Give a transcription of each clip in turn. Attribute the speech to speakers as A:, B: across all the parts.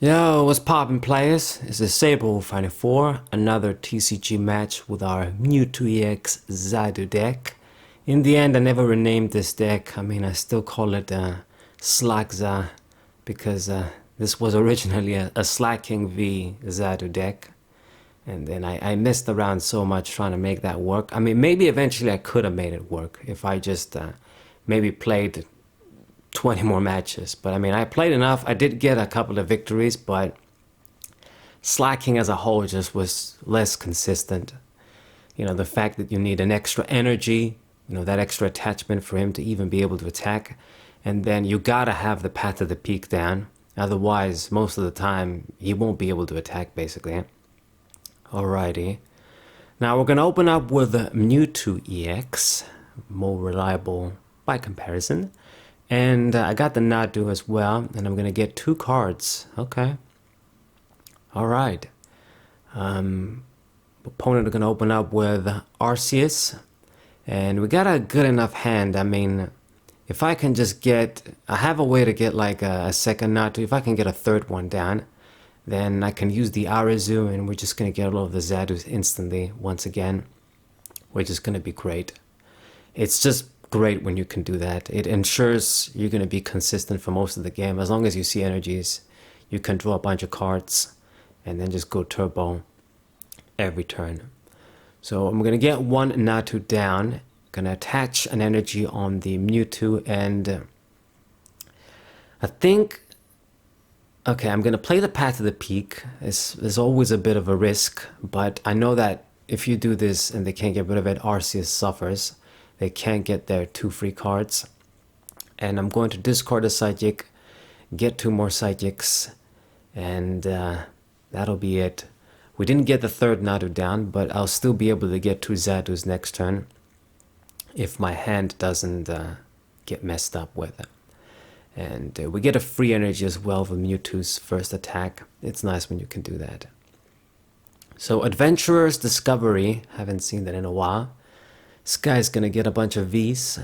A: Yo, what's poppin' players? It's the Sable Fighting 4, another TCG match with our Mewtwo EX Xatu deck. In the end, I never renamed this deck. I still call it Slakza because this was originally a Slaking v Xatu deck. And then I messed around so much trying to make that work. Maybe eventually I could have made it work if I just maybe played 20 more matches. But I played enough. I did get a couple of victories, but slacking as a whole just was less consistent. The fact that you need an extra energy, that extra attachment for him to even be able to attack. And then you gotta have the path to the peak down. Otherwise, most of the time, he won't be able to attack, basically. Alrighty. Now we're gonna open up with Mewtwo EX, more reliable by comparison. And I got the Xatu as well, and I'm gonna get 2 cards. Okay. Alright. Opponent are gonna open up with Arceus. And we got a good enough hand. If I can just I have a way to get like a second Xatu. If I can get a third one down, then I can use the Arceus, and we're just gonna get all of the Xatus instantly once again, which is gonna be great. It's just great when you can do that. It ensures you're going to be consistent for most of the game. As long as you see energies, you can draw a bunch of cards and then just go turbo every turn. So I'm going to get one Xatu down, going to attach an energy on the Mewtwo, and I think, okay, I'm going to play the Path to the Peak. There's always a bit of a risk, but I know that if you do this and they can't get rid of it, Arceus suffers. They can't get their 2 free cards. And I'm going to discard a Psychic, get 2 more Psychics, and that'll be it. We didn't get the third Xatu down, but I'll still be able to get 2 Xatus next turn if my hand doesn't get messed up with it. And we get a free energy as well for Mewtwo's first attack. It's nice when you can do that. So Adventurer's Discovery, haven't seen that in a while. This guy's gonna get a bunch of Vs,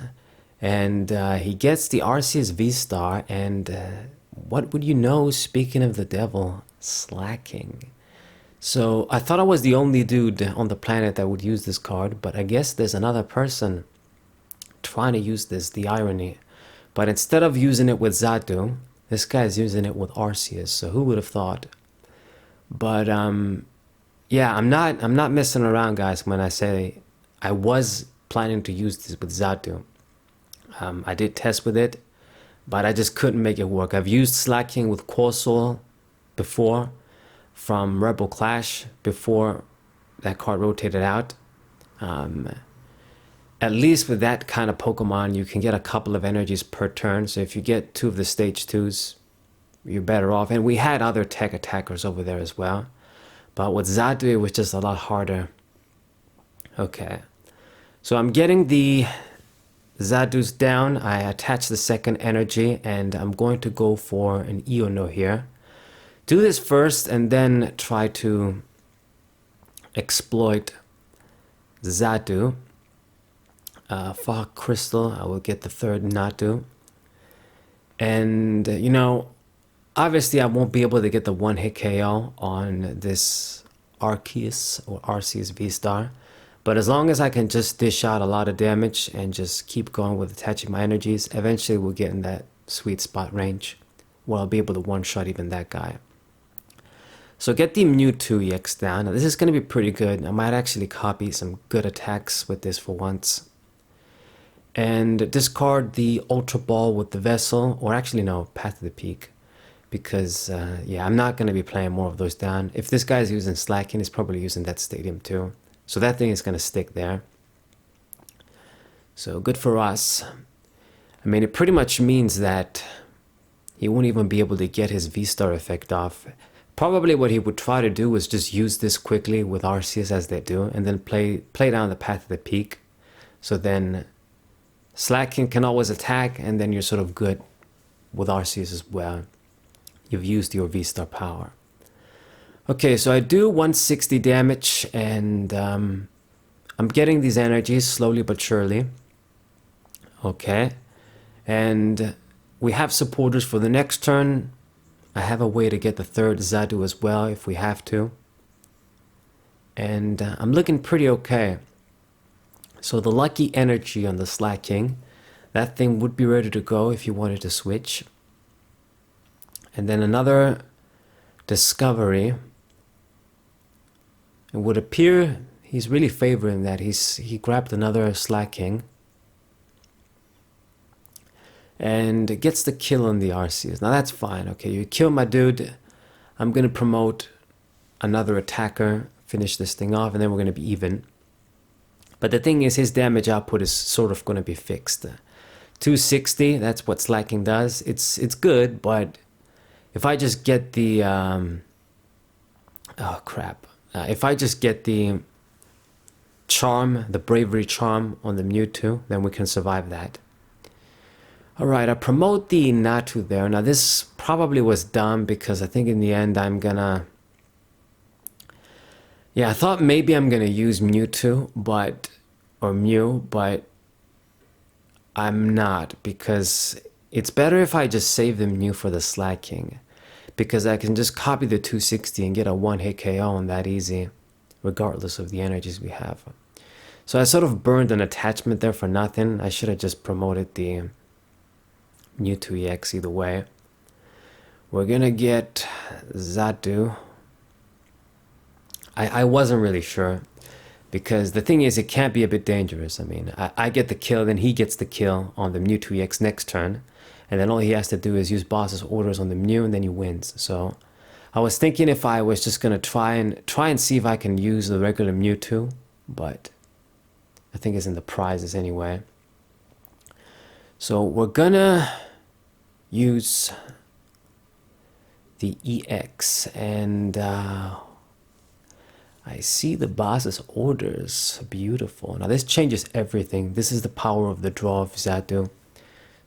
A: and he gets the Arceus VSTAR, and what would you know, speaking of the devil, Slaking. So I thought I was the only dude on the planet that would use this card, but I guess there's another person trying to use this, the irony. But instead of using it with Xatu, this guy's using it with Arceus, so who would have thought? But yeah, I'm not messing around, guys, when I say I was planning to use this with Xatu. I did test with it, but I just couldn't make it work. I've used Slaking with Corsola before from Rebel Clash before that card rotated out. At least with that kind of Pokemon, you can get a couple of energies per turn. So if you get 2 of the stage 2s, you're better off. And we had other tech attackers over there as well. But with Xatu, it was just a lot harder. Okay. So I'm getting the Xatus down. I attach the second energy, and I'm going to go for an Iono here. Do this first, and then try to exploit Xatu. Fog Crystal, I will get the third Xatu. And, obviously I won't be able to get the one-hit KO on this Arceus or Arceus VSTAR. But as long as I can just dish out a lot of damage and just keep going with attaching my energies, eventually we'll get in that sweet spot range where I'll be able to one-shot even that guy. So get the Mewtwo EX down. Now, this is going to be pretty good. I might actually copy some good attacks with this for once. And discard the Ultra Ball with the Vessel, or actually no, Path to the Peak. Because, yeah, I'm not going to be playing more of those down. If this guy's using Slaking, he's probably using that Stadium too. So that thing is going to stick there. So good for us. It pretty much means that he won't even be able to get his V-Star effect off. Probably what he would try to do is just use this quickly with Arceus as they do, and then play down the Path to the Peak. So then Slaking can always attack, and then you're sort of good with Arceus as well. You've used your V-Star power. Okay, so I do 160 damage, and I'm getting these energies slowly but surely. Okay, and we have supporters for the next turn. I have a way to get the third Xatu as well if we have to. And I'm looking pretty okay. So the lucky energy on the Slaking, that thing would be ready to go if you wanted to switch. And then another discovery. It would appear he's really favoring that. He grabbed another Slaking. And gets the kill on the Arceus. Now that's fine. Okay, you kill my dude. I'm going to promote another attacker, finish this thing off, and then we're going to be even. But the thing is, his damage output is sort of going to be fixed. 260, that's what Slaking does. It's good, but if I just get the... oh, crap. If I just get the charm, the bravery charm on the Mewtwo, then we can survive that. Alright, I promote the Xatu there. Now this probably was dumb because I think in the end I'm gonna... Yeah, I thought maybe I'm gonna use Mewtwo, or Mew, but I'm not, because it's better if I just save the Mew for the Slaking, because I can just copy the 260 and get a one-hit KO on that easy, regardless of the energies we have. So I sort of burned an attachment there for nothing. I should have just promoted the Mewtwo EX either way. We're gonna get Xatu. I wasn't really sure, because the thing is, it can't be a bit dangerous. I mean, I get the kill, then he gets the kill on the Mewtwo EX next turn, and then all he has to do is use boss's orders on the Mew, and then he wins. So I was thinking if I was just gonna try and see if I can use the regular Mewtwo, but I think it's in the prizes anyway. So we're gonna use the EX, and I see the boss's orders. Beautiful. Now this changes everything. This is the power of the draw of Xatu.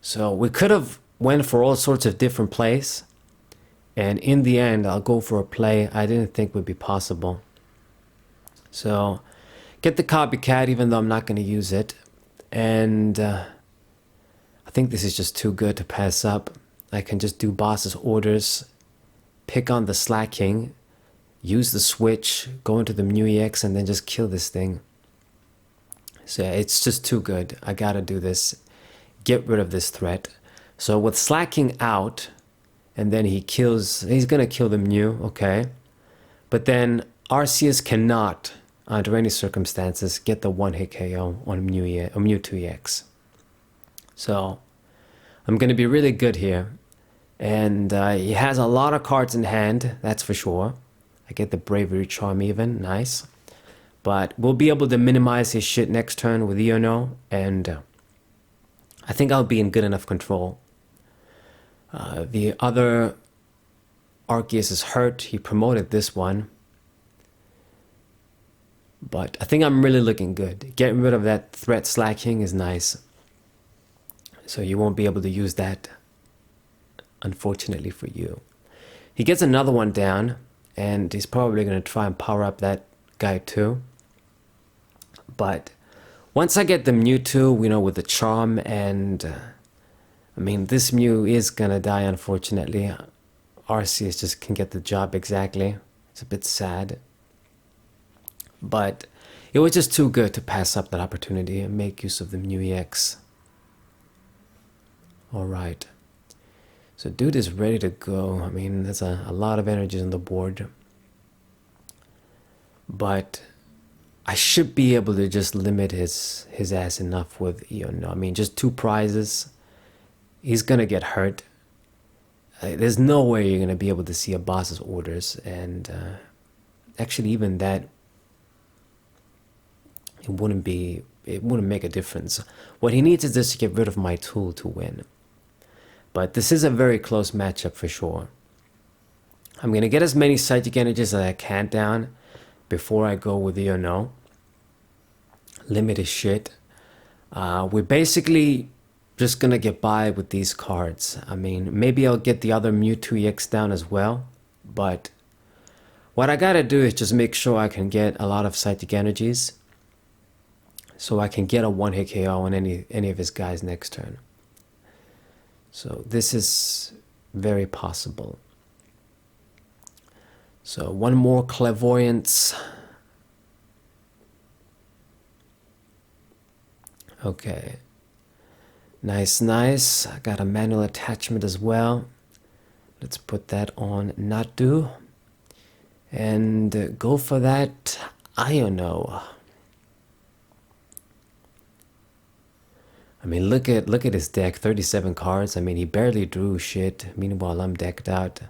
A: So we could have went for all sorts of different plays, and in the end I'll go for a play I didn't think would be possible. So get the copycat, even though I'm not going to use it, and I think this is just too good to pass up. I can just do boss's orders, pick on the Slaking, use the switch, go into the Mew EX, and then just kill this thing. So it's just too good. I gotta do this. Get rid of this threat. So with Slaking out, and then he's gonna kill the Mew, okay. But then Arceus cannot, under any circumstances, get the one-hit KO on Mewtwo EX. So I'm gonna be really good here. And he has a lot of cards in hand, that's for sure. I get the bravery charm even, nice. But we'll be able to minimize his shit next turn with Iono, and I think I'll be in good enough control. The other Arceus is hurt. He promoted this one. But I think I'm really looking good. Getting rid of that threat Slaking is nice. So you won't be able to use that, unfortunately for you. He gets another one down, and he's probably going to try and power up that guy too. But once I get the Mewtwo, you know, with the charm, and I mean, this Mew is going to die, unfortunately. Arceus just can get the job exactly. It's a bit sad. But it was just too good to pass up that opportunity and make use of the Mew EX. Alright. So dude is ready to go. I mean, there's a lot of energies on the board. But I should be able to just limit his ass enough with Iono. I mean, just 2 prizes. He's going to get hurt. There's no way you're going to be able to see a boss's orders. And actually, even that, it wouldn't make a difference. What he needs is just to get rid of my tool to win. But this is a very close matchup for sure. I'm going to get as many psychic energies as I can down before I go with Iono. Limit his shit. We're basically just going to get by with these cards. I mean, maybe I'll get the other Mewtwo EX down as well. But what I got to do is just make sure I can get a lot of psychic energies, so I can get a one-hit KO on any of his guys next turn. So this is very possible. So one more clairvoyance. Okay. Nice, nice. I got a manual attachment as well. Let's put that on Xatu. And go for that Iono. I mean, look at his deck, 37 cards. I mean, he barely drew shit. Meanwhile, I'm decked out.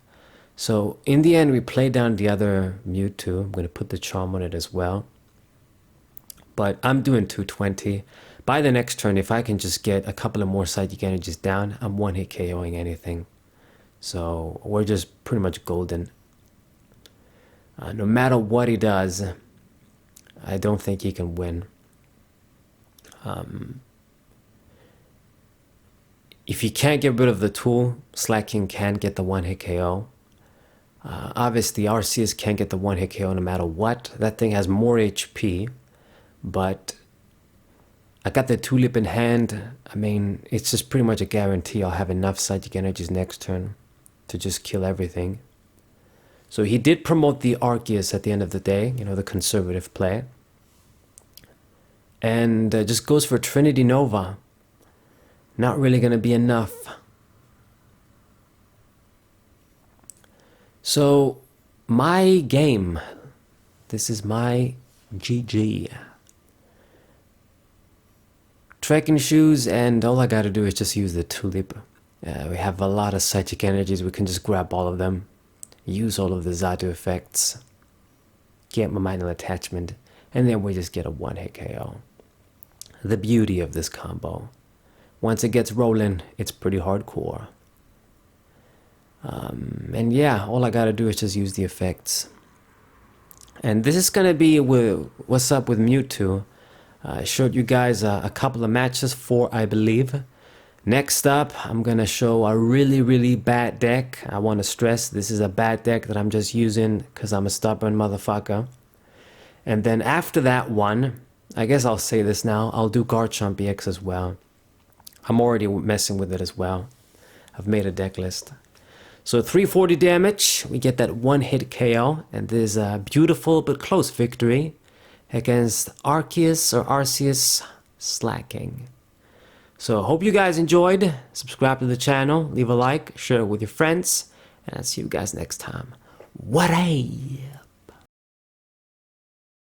A: So in the end, we played down the other Mewtwo. I'm going to put the charm on it as well. But I'm doing 220. By the next turn, if I can just get a couple of more psychic energies down, I'm one-hit KOing anything. So we're just pretty much golden. No matter what he does, I don't think he can win. If he can't get rid of the tool, Slaking can get the one-hit KO. Obviously, Arceus can't get the one-hit KO no matter what. That thing has more HP, but I got the Tulip in hand. I mean, it's just pretty much a guarantee I'll have enough psychic energies next turn to just kill everything. So he did promote the Arceus at the end of the day, you know, the conservative play. And just goes for Trinity Nova. Not really going to be enough. So, my game. This is my GG. Trekking shoes, and all I gotta do is just use the Tulip. We have a lot of psychic energies, we can just grab all of them. Use all of the Xatu effects. Get my manual attachment, and then we just get a one-hit KO. The beauty of this combo. Once it gets rolling, it's pretty hardcore. And yeah, all I gotta do is just use the effects. And this is gonna be with what's up with Mewtwo. I showed you guys a couple of matches, 4 I believe. Next up, I'm gonna show a really bad deck. I want to stress this is a bad deck that I'm just using because I'm a stubborn motherfucker. And then after that one, I guess I'll say this now, I'll do Garchomp EX as well. I'm already messing with it as well. I've made a deck list. So 340 damage, we get that one-hit KO, and this is a beautiful but close victory against Arceus Slaking. So hope you guys enjoyed. Subscribe to the channel, leave a like, share it with your friends, and I'll see you guys next time. What a